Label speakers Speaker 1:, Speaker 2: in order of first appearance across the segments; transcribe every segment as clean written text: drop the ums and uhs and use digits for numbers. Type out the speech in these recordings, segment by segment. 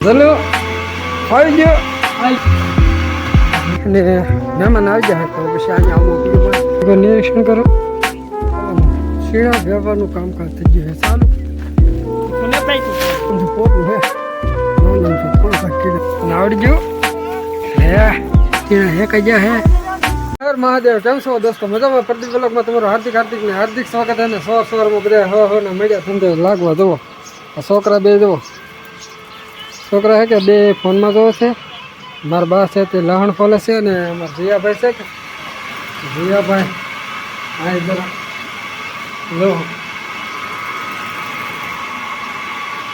Speaker 1: ચલો આવી ગયો અને મહેમાન આવી જાય તો પછી અહીંયા આવું નિરીક્ષણ કરો. શીણા વ્યવહારનું કામકાજ થઈ ગયું છે ચાલુ. આવડી ગયું હે શીણા હે કઈ ગયા હે. મહાદેવ કેમ છો દોસ્તો? મજામાં? પ્રદીપ બ્લોગમાં તમારું હાર્દિક સ્વાગત છે ને સવારમાં બધા ને મળ્યા ધંધે લાગવા જુઓ. આ છોકરા બે જુઓ, છોકરા છે કે બે ફોનમાં જોવે છે. મારા બા છે તે લહણ ફોલે છે ને અમારા જીયાભાઈ છે કે જીયાભાઈ હા જરા લો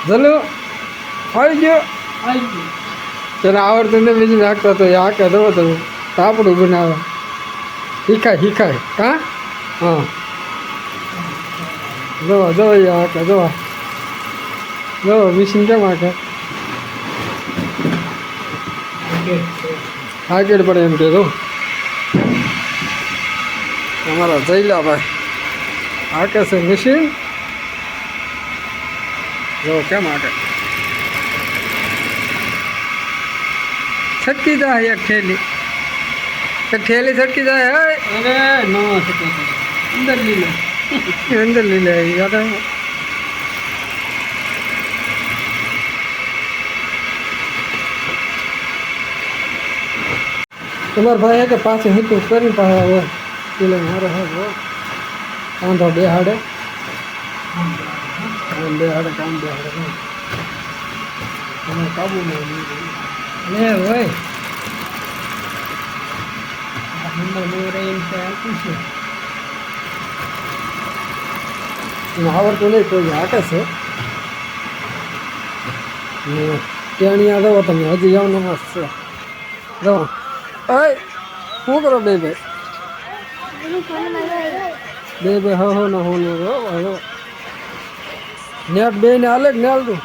Speaker 1: ચલો આવી ગયો ચાલો આવડતું ને બીજું નાખતો હતો આ કે દો તમે તાપડું બનાવે શીખાય કાં હા જો આ કે જો મિશીન કેમ આખે આગળ પડે એમ કે અમારા જયલાભાઈ આકે છે મશીન જો કેમ આકે છટકી જાય એક ઠેલી છટકી જાય અરે નો અંદર લીલે યાદ તમારા ભાઈ કે પાછું હિતું કરીને પાછા હવે પેલા મારે હા કાંધો બેહાડે કામ બેહાડે કાબુ લે હોય આવડતું નહીં કોઈ હાકે છે ત્યાં આવો તમે હજી જવાનું મસ્ત છે જો શું કરો બે હો ને હો નેટ બે ને હાલે ને હાલતું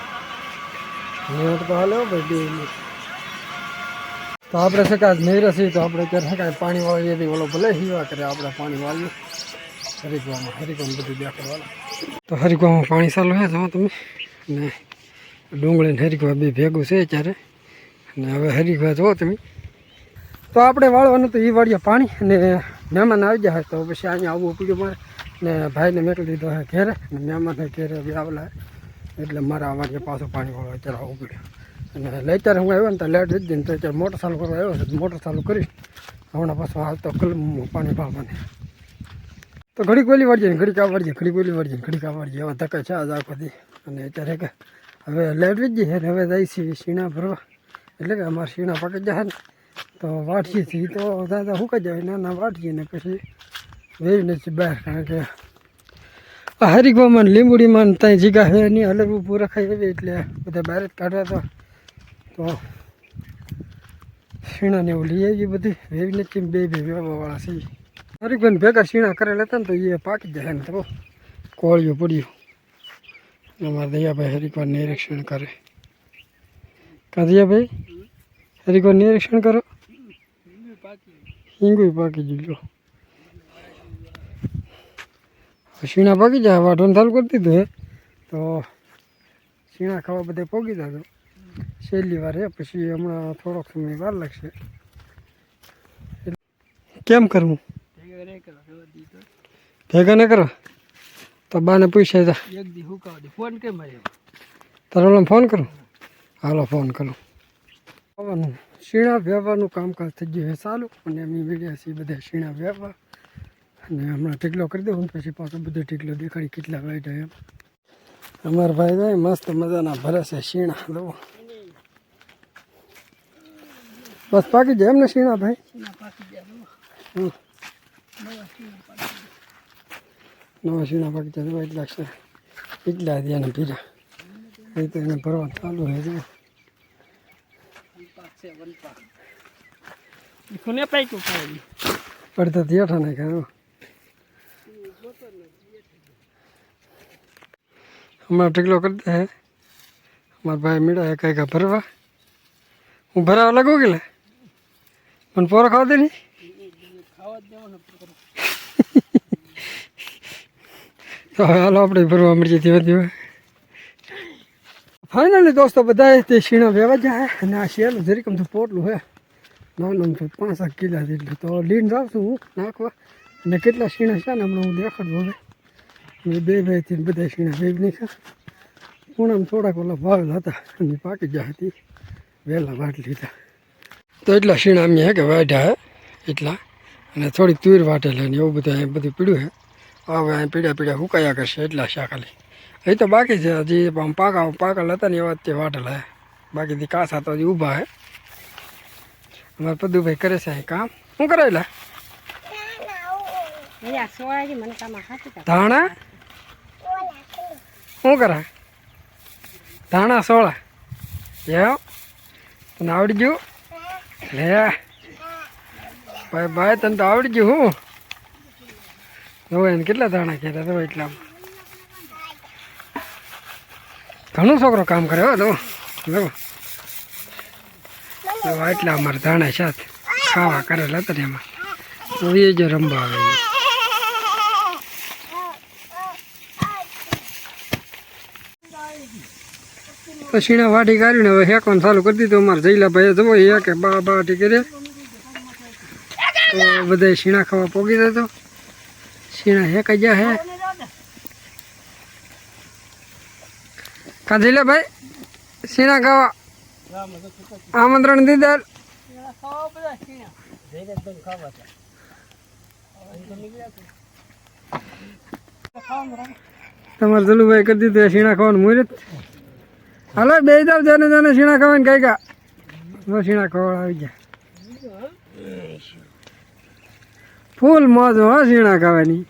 Speaker 1: નેટ તો હાલે ભાઈ બે તો આપણે શકાય નહીં રસી તો આપણે ક્યારે શકાય પાણી વાળીએ બી ઓલો ભલે હીવા કરે આપણે પાણી વાળીએ હરિકવામાં બધું દેખાડવાનું તો હરિકવામાં પાણી ચાલુ છે જો તમે ને ડુંગળી ને હરિકવા બે ભેગું છે ત્યારે અને હવે હરિકવા જુઓ તમે તો આપણે વાળવાનું તો એ વાળીએ પાણી અને મહેમાન આવી જાય તો પછી અહીંયા આવવું પડ્યું મારે ને ભાઈને મેકલી દીધો હે ઘેરે ને મહેમાનને ઘેરે બી આવેલા એટલે મારે આ વાળીએ પાછું પાણી વાળવા અત્યારે આવવું પડ્યું અને અત્યારે હું આવ્યો ને તો લેટ જ ને તો અત્યારે મોટર ચાલુ કરવા આવ્યો છે મોટર ચાલુ કરીશ હમણાં પાછું હાલ તો કલમમાં પાણી પાવાની તો ઘડીક વહેલી વાળીએ ઘડીક આ વાળીએ ઘડીક વહેલી વાળીએ ઘડીક આ વાળીએ હવે ધક્કા છે આજ આખોથી અને અત્યારે કે હવે લેટ જ જઈએ ને હવે જાય છે શીણા ભરવા એટલે કે અમારે શીણા પાકી જાય ને તો વાટીએ છીએ તો દાદા સુકાઈ જાય નાના વાટીએ ને પછી વેરીને બહાર કારણ કે હરિકવામાં લીંબુડીમાં ત્યાં જીગા છે નહીં હલવું પૂરા ખાઈ એવી એટલે બધા બહાર જ કાઢવા તો શીણાને એવું લઈ આવી બધી વેવીને બે વેવાવાળા છે હરિકભાઈને ભેગા શીણા કરેલા હતા ને તો એ પાકી જાય ને તો કોળિયું પડ્યું અમારા દયાભાઈ હરિકવાર નિરીક્ષણ કરે કાં દયાભાઈ હરિકવાર નિરીક્ષણ કરો હિંગુય પાકી ગયું શીણા પાકી જાય વાઢવાનું ચાલુ કરી દીધું હે તો શીણા ખાવા બધે પોગી જતો છેલ્લી વાર હે પછી હમણાં થોડોક સમય વાર લાગશે કેમ કરવું ભેગા ન કરો તો બાને પૂછાય તા ફોન કેમ તારો ફોન કરું હાલો ફોન કરું શીણા વ્યવહારનું કામકાજ થઈ ગયું છે ચાલુ અને અમે વિડીયા છીએ બધા શીણા વ્યવહાર અને હમણાં ટીકલો કરી દઉં પછી પાછો બધો ટીકલો દેખાડી કેટલા વાઈટ એમ અમારા ભાઈ જાય મસ્ત મજાના ભરે છે શીણા લો બસ પાકી જાય એમને શીણા ભાઈ નવા શીણા પાકી જાય વાઈટ લાગશે એટલા ધ્યાન પીરા એ તો એને ભરવા ચાલુ હે જો પડતા થયા ને ખાયું हमारा टिकलो करते हैं हमारे भाई मीडा है कहीं का भरवा હું ભરાવા લાગુ કે મને પોરો ખાવા દે નહીં તો હાલો આપણે ભરવા મળી જતી હતી ફાઇનલી દોસ્તો બધા તે શીણા વેવા જાય અને આ શેલું જરીક અમથું પોટલું હે નાનું તો 5-7 કિલા જેટલું તો લીન જાઉં છું હું નાખવા અને કેટલા શીણા છે ને હમણાં હું દેખાડું હવે બે થી બધા શીણા વેગ નાખ્યા પૂણામાં થોડાક ઓલા વાવેલા હતા અને પાકી ગયા હતી વહેલા વાટી લીધા તો એટલા શીણા અમે હે કે વાઢ્યા હે એટલા અને થોડીક તુર વાટેલી ને એવું બધું અહીં બધું પીડ્યું હે હવે અહીં પીડ્યા હુકાયા કરશે એટલા શા ખાલી એ તો બાકી છે હજી પાકલ હતા ને એવા તે વાટેલા હે બાકી કાસા તો હજી ઊભા હે અમારે પદુભાઈ કરે છે અહીં કામ શું કરેલા ધાણા શું કરા ધાણા સોળા એમ તને આવડી ગયું લે ભાઈ તને તો આવડી ગયું હું હવે એને કેટલા ધાણા કહેતા તો એટલા ઘણું છોકરો કામ કરે હો તો એટલા અમારે ધાણા સાથે ખાવા કરેલા હતા ને એમાં એ જ રમવા આવે તો શીણા વાટી કાઢીને હવે હેકવાનું ચાલુ કરી દીધું અમારે જઈલાભાઈ જવો એ કે બાટી કરે તો બધા શીણા ખાવા પોગી જતો શીણા હેકાઈ ગયા હે કા જઈલાભાઈ શીણા ખાવા આમંત્રણ દીધા તમારે જલુભાઈ કરી દીધું શીણા ખાવાનું મુહૂર્ત હાલો બે જાવ જાને શીણા ખાવાની કઈ કા શીણા ખાવા આવી ગયા ફૂલ મોજ હો શીણા ખાવાની